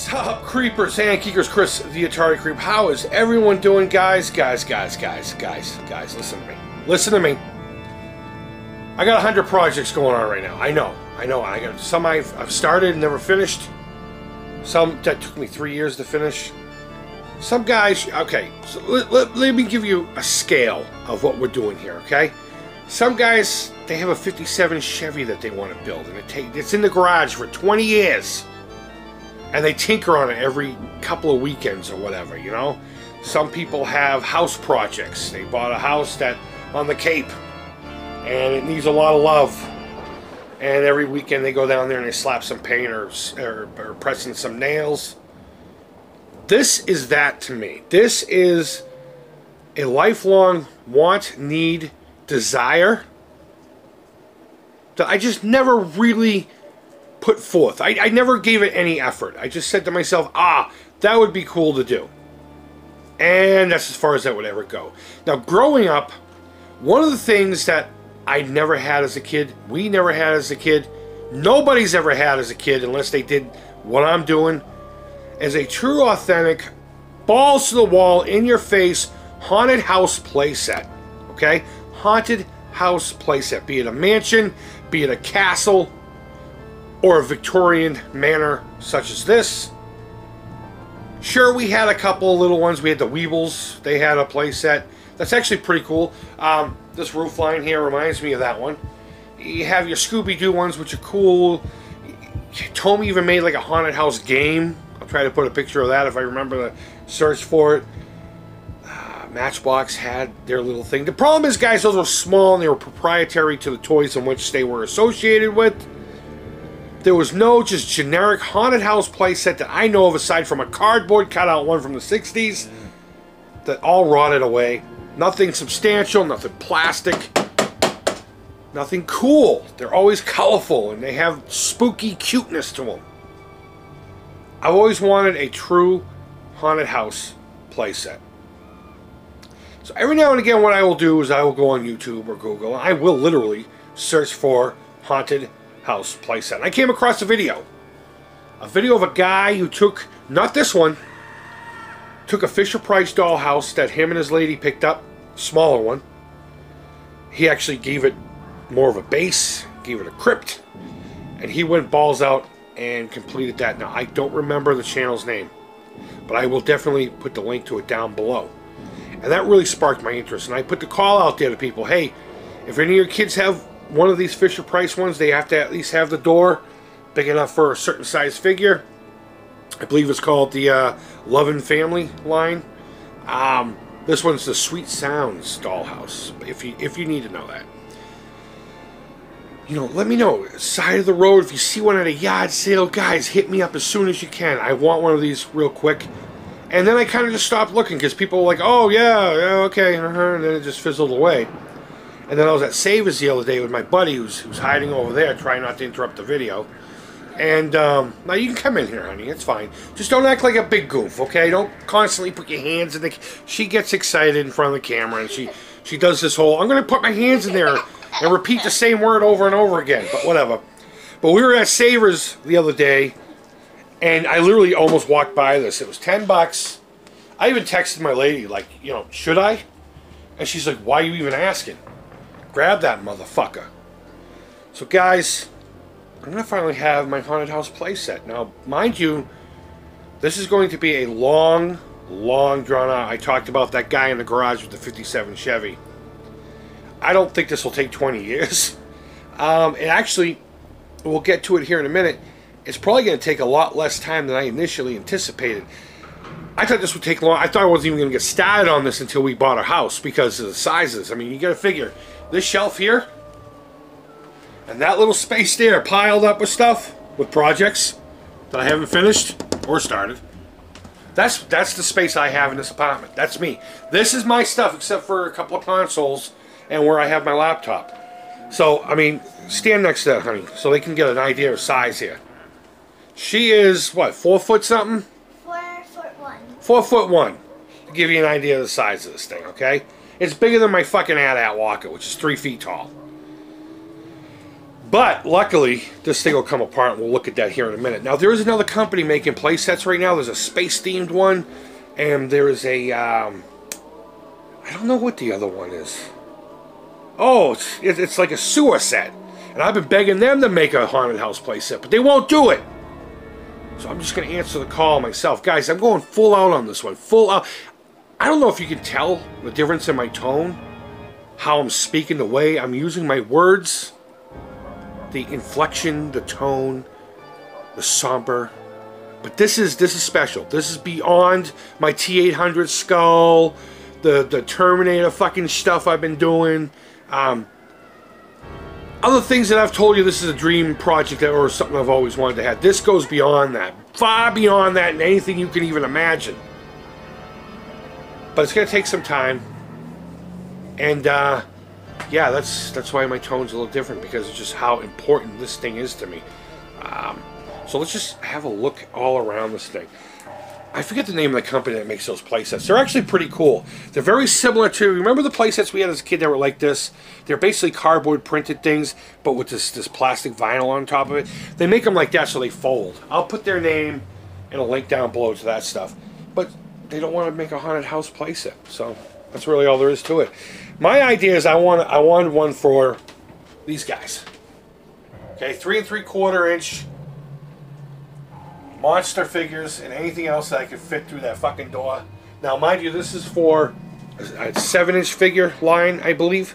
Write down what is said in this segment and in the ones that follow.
What's up, creepers? Hey, Geekers, Chris, the Atari Creep. How is everyone doing, guys? Guys, listen to me. Listen to me. I got 100 projects going on right now. I know. I got some I've started and never finished. Some that took me 3 years to finish. Some guys, okay, so let me give you a scale of what we're doing here, okay? Some guys, they have a 57 Chevy that they want to build, and it's in the garage for 20 years. And they tinker on it every couple of weekends or whatever, you know? Some people have house projects. They bought a house that on the Cape, and it needs a lot of love. And every weekend they go down there and they slap some paint or pressing some nails. This is that to me. This is a lifelong want, need, desire that I just never really put forth. I never gave it any effort. I just said to myself, that would be cool to do. And that's as far as that would ever go. Now, growing up, one of the things that I never had as a kid, we never had as a kid, nobody's ever had as a kid unless they did what I'm doing, is a true, authentic, balls to the wall, in your face, haunted house playset. Okay? Haunted house playset. Be it a mansion, be it a castle, or a Victorian manor such as this. Sure, we had a couple of little ones. We had the Weebles. They had a playset. That's actually pretty cool. This roof line here reminds me of that one. You have your Scooby-Doo ones, which are cool. Tomy even made like a haunted house game. I'll try to put a picture of that if I remember to search for it. Matchbox had their little thing. The problem is, guys, those were small and they were proprietary to the toys in which they were associated with. There was no just generic haunted house playset that I know of aside from a cardboard cutout one from the 60s that all rotted away. Nothing substantial, nothing plastic, nothing cool. They're always colorful and they have spooky cuteness to them. I've always wanted a true haunted house playset. So every now and again what I will do is I will go on YouTube or Google. I will literally search for haunted house playset. And I came across a video of a guy who took, not this one, took a Fisher-Price dollhouse that him and his lady picked up, smaller one. He actually gave it more of a base, gave it a crypt, and he went balls out and completed that. Now, I don't remember the channel's name, but I will definitely put the link to it down below. And that really sparked my interest, and I put the call out there to people, hey, if any of your kids have one of these Fisher-Price ones, they have to at least have the door big enough for a certain size figure. I believe it's called the Love and Family line. This one's the Sweet Sounds dollhouse, if you need to know that. You know, let me know. Side of the road, if you see one at a yard sale, guys, hit me up as soon as you can. I want one of these real quick. And then I kind of just stopped looking because people were like, oh, yeah, okay, and then it just fizzled away. And then I was at Savers the other day with my buddy who's hiding over there, trying not to interrupt the video. And now you can come in here, honey. It's fine. Just don't act like a big goof, okay? Don't constantly put your hands in the... She gets excited in front of the camera, and she does this whole, I'm going to put my hands in there and repeat the same word over and over again. But whatever. But we were at Savers the other day, and I literally almost walked by this. It was $10. I even texted my lady, like, you know, should I? And she's like, why are you even asking? Grab that motherfucker. So guys, I'm going to finally have my haunted house playset. Now, mind you, this is going to be a long drawn out. I talked about that guy in the garage with the 57 Chevy. I don't think this will take 20 years. And actually, we'll get to it here in a minute. It's probably going to take a lot less time than I initially anticipated. I thought this would take long. I thought I wasn't even going to get started on this until we bought a house because of the sizes. I mean, you got to figure, this shelf here and that little space there piled up with stuff, with projects that I haven't finished or started. That's the space I have in this apartment. That's me. This is my stuff except for a couple of consoles and where I have my laptop. So, I mean, stand next to that, honey, so they can get an idea of size here. She is, what, 4 foot something? 4 foot 1. To give you an idea of the size of this thing, okay? It's bigger than my fucking AT-AT Walker, which is 3 feet tall. But luckily, this thing will come apart, and we'll look at that here in a minute. Now, there is another company making play sets right now. There's a space-themed one, and there is a, I don't know what the other one is. Oh, it's like a sewer set. And I've been begging them to make a haunted house play set, but they won't do it. So I'm just going to answer the call myself. Guys, I'm going full out on this one. Full out. I don't know if you can tell the difference in my tone, how I'm speaking, the way I'm using my words, the inflection, the tone, the somber. But this is special. This is beyond my T-800 skull, the Terminator fucking stuff I've been doing. Other things that I've told you, this is a dream project or something I've always wanted to have. This goes beyond that. Far beyond that and anything you can even imagine. But it's going to take some time. And, yeah, that's why my tone's a little different, because it's just how important this thing is to me. So let's just have a look all around this thing. I forget the name of the company that makes those playsets. They're actually pretty cool. They're very similar to, remember the playsets we had as a kid that were like this? They're basically cardboard printed things, but with this plastic vinyl on top of it. They make them like that so they fold. I'll put their name and a link down below to that stuff. But they don't want to make a haunted house playset, so that's really all there is to it. My idea is I wanted one for these guys. Okay, 3 3/4 inch monster figures and anything else that I could fit through that fucking door. Now, mind you, this is for a 7-inch figure line, I believe,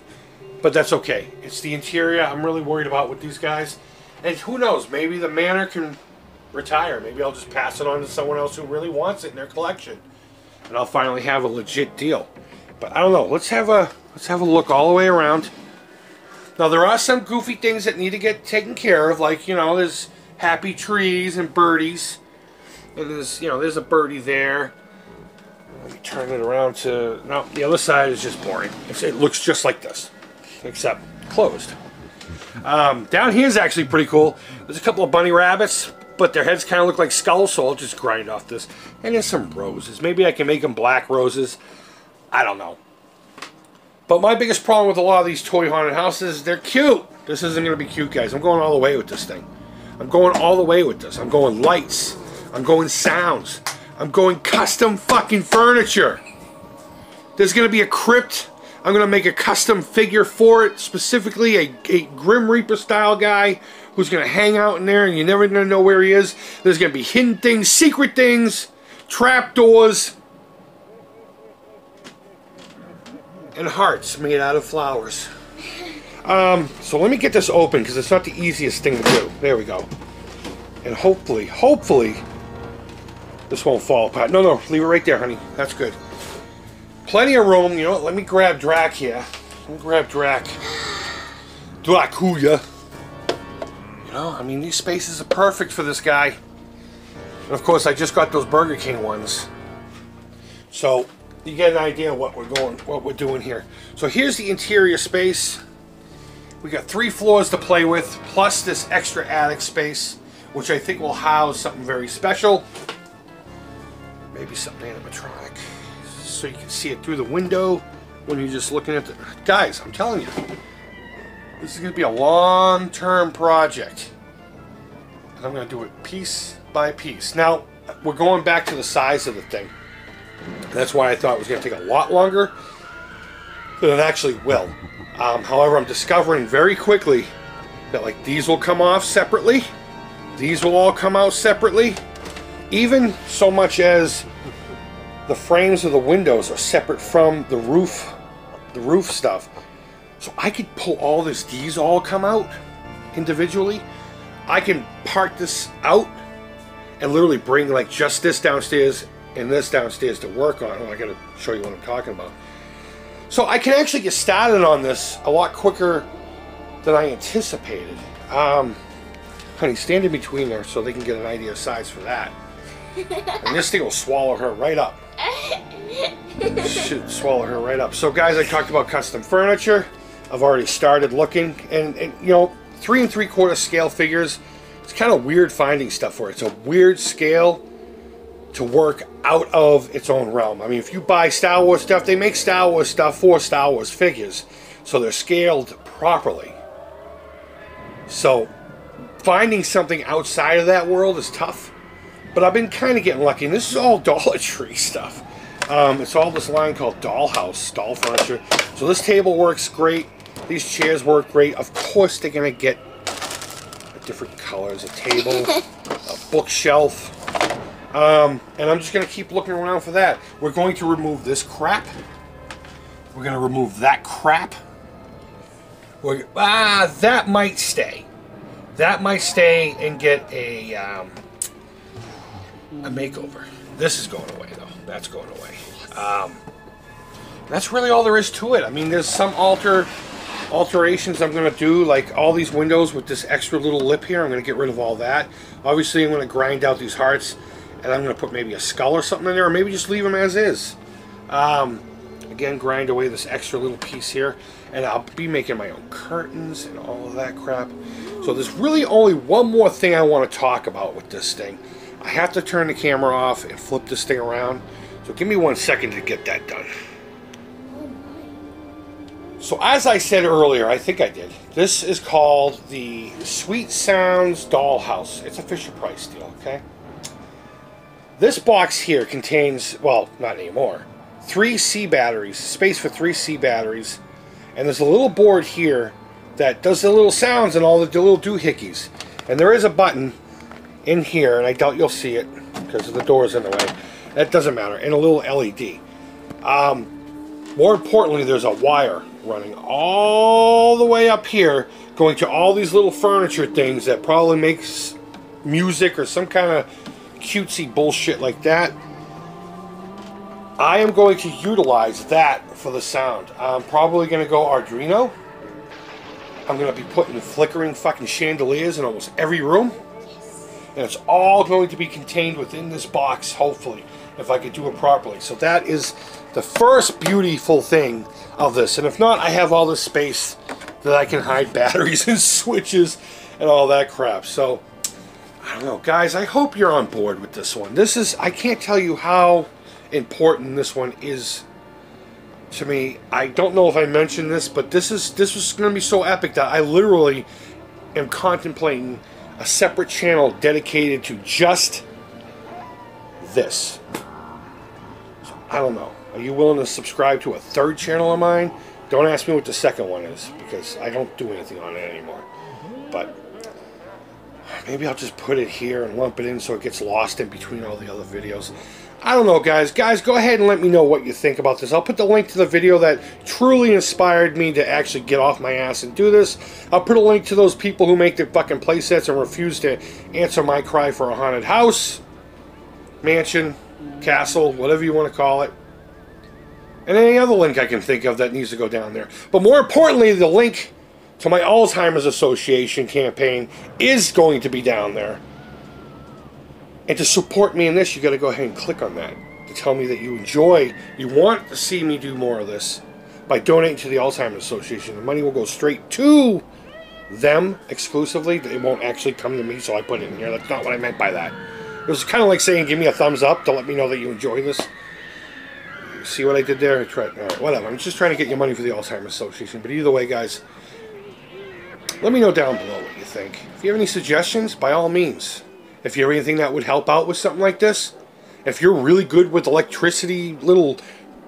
but that's okay. It's the interior I'm really worried about with these guys. And who knows, maybe the Manor can retire. Maybe I'll just pass it on to someone else who really wants it in their collection, and I'll finally have a legit deal. But I don't know. Let's have a look all the way around. Now, there are some goofy things that need to get taken care of, like, you know, there's happy trees and birdies. And there's, you know, there's a birdie there. Let me turn it around to, no, the other side is just boring. It looks just like this, except closed. Down here is actually pretty cool. There's a couple of bunny rabbits, but their heads kind of look like skulls, so I'll just grind off this. And there's some roses. Maybe I can make them black roses. I don't know. But my biggest problem with a lot of these toy haunted houses, they're cute. This isn't going to be cute, guys. I'm going all the way with this thing. I'm going all the way with this. I'm going lights. I'm going sounds. I'm going custom fucking furniture. There's going to be a crypt. I'm going to make a custom figure for it. Specifically, a Grim Reaper style guy who's going to hang out in there and you're never going to know where he is. There's going to be hidden things, secret things, trapdoors, and hearts made out of flowers. So let me get this open, because it's not the easiest thing to do. There we go. And hopefully, this won't fall apart. No, leave it right there, honey. That's good. Plenty of room. You know what? Let me grab Drac here. Let me grab Drac. Dracula. You know, I mean, these spaces are perfect for this guy. And of course, I just got those Burger King ones. So you get an idea of what we're doing here. So here's the interior space. We got 3 floors to play with, plus this extra attic space, which I think will house something very special. Maybe something animatronic, so you can see it through the window when you're just looking at the... Guys, I'm telling you, this is going to be a long-term project. And I'm going to do it piece by piece. Now, we're going back to the size of the thing. That's why I thought it was going to take a lot longer than it actually will. However, I'm discovering very quickly that, like, these will come off separately. These will all come out separately. Even so much as the frames of the windows are separate from the roof stuff. So I could pull all this. These all come out individually. I can part this out and literally bring, like, just this downstairs and this downstairs to work on. Oh, I gotta show you what I'm talking about. So I can actually get started on this a lot quicker than I anticipated. Honey, stand in between there so they can get an idea of size for that. And this thing will swallow her right up. Should swallow her right up. So guys, I talked about custom furniture. I've already started looking. And you know, 3 3/4 scale figures, it's kind of weird finding stuff for it. It's a weird scale to work out of its own realm. I mean, if you buy Star Wars stuff, they make Star Wars stuff for Star Wars figures, so they're scaled properly. So finding something outside of that world is tough. But I've been kind of getting lucky. And this is all Dollar Tree stuff. It's all this line called Dollhouse, doll furniture. So this table works great. These chairs work great. Of course, they're going to get different colors. A table, a bookshelf. And I'm just going to keep looking around for that. We're going to remove this crap. We're going to remove that crap. That might stay. That might stay and get a makeover. This is going away, though. That's going away. That's really all there is to it. I mean, there's some alterations I'm going to do, like all these windows with this extra little lip here. I'm going to get rid of all that. Obviously, I'm going to grind out these hearts, and I'm going to put maybe a skull or something in there, or maybe just leave them as is. Again, grind away this extra little piece here, and I'll be making my own curtains and all of that crap. So there's really only one more thing I want to talk about with this thing. I have to turn the camera off and flip this thing around. So give me 1 second to get that done. So as I said earlier, I think I did, this is called the Sweet Sounds Dollhouse. It's a Fisher-Price deal, okay? This box here contains, well, not anymore, 3 C batteries, space for 3 C batteries. And there's a little board here that does the little sounds and all the little doohickeys. And there is a button in here, and I doubt you'll see it because the door's in the way. That doesn't matter. And a little LED. More importantly, there's a wire running all the way up here, going to all these little furniture things that probably makes music or some kind of cutesy bullshit like that. I am going to utilize that for the sound. I'm probably going to go Arduino. I'm going to be putting flickering fucking chandeliers in almost every room. And it's all going to be contained within this box, hopefully, if I could do it properly. So that is the first beautiful thing of this. And if not, I have all this space that I can hide batteries and switches and all that crap. So, I don't know. Guys, I hope you're on board with this one. This is, I can't tell you how important this one is to me. I don't know if I mentioned this, but this was going to be so epic that I literally am contemplating a separate channel dedicated to just this. So, I don't know. Are you willing to subscribe to a third channel of mine? Don't ask me what the second one is, because I don't do anything on it anymore. But maybe I'll just put it here and lump it in so it gets lost in between all the other videos. I don't know, guys. Guys, go ahead and let me know what you think about this. I'll put the link to the video that truly inspired me to actually get off my ass and do this. I'll put a link to those people who make the fucking playsets and refuse to answer my cry for a haunted house, mansion, castle, whatever you want to call it. And any other link I can think of that needs to go down there. But more importantly, the link to my Alzheimer's Association campaign is going to be down there. And to support me in this, you got to go ahead and click on that to tell me that you enjoy, you want to see me do more of this by donating to the Alzheimer's Association. The money will go straight to them exclusively. It won't actually come to me, so I put it in here. That's not what I meant by that. It was kind of like saying, give me a thumbs up to let me know that you enjoy this. See what I did there? Whatever. I'm just trying to get you money for the Alzheimer's Association. But either way, guys, let me know down below what you think. If you have any suggestions, by all means. If you have anything that would help out with something like this, if you're really good with electricity, little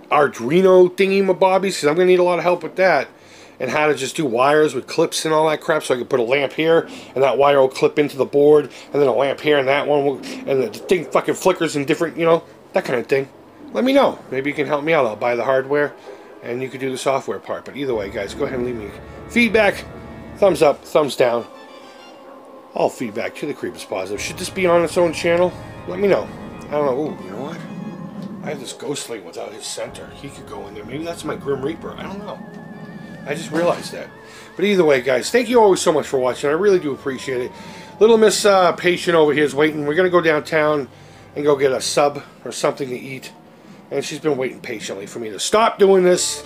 Arduino thingy-mabobbies, because I'm going to need a lot of help with that, and how to just do wires with clips and all that crap, so I can put a lamp here, and that wire will clip into the board, and then a lamp here, and that one will, and the thing fucking flickers in different, you know, that kind of thing. Let me know. Maybe you can help me out. I'll buy the hardware, and you can do the software part. But either way, guys, go ahead and leave me feedback. Thumbs up, thumbs down. All feedback to the Creep is Positive. Should this be on its own channel? Let me know. I don't know. Ooh, you know what? I have this Ghostling without his center. He could go in there. Maybe that's my Grim Reaper. I don't know. I just realized that. But either way, guys, thank you always so much for watching. I really do appreciate it. Little Miss Patient over here is waiting. We're going to go downtown and go get a sub or something to eat. And she's been waiting patiently for me to stop doing this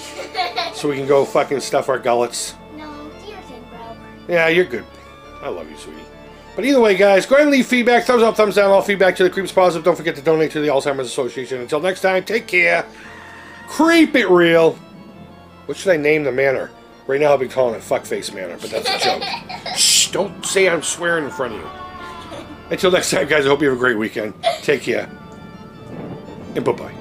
so we can go fucking stuff our gullets. No, you're good, bro. Yeah, you're good. I love you, sweetie. But either way, guys, go ahead and leave feedback. Thumbs up, thumbs down. All feedback to the Creep is Positive. Don't forget to donate to the Alzheimer's Association. Until next time, take care. Creep it real. What should I name the manor? Right now I'll be calling it Fuckface Manor, but that's a joke. Shh. don't say I'm swearing in front of you. Until next time, guys, I hope you have a great weekend. Take care. And bye-bye.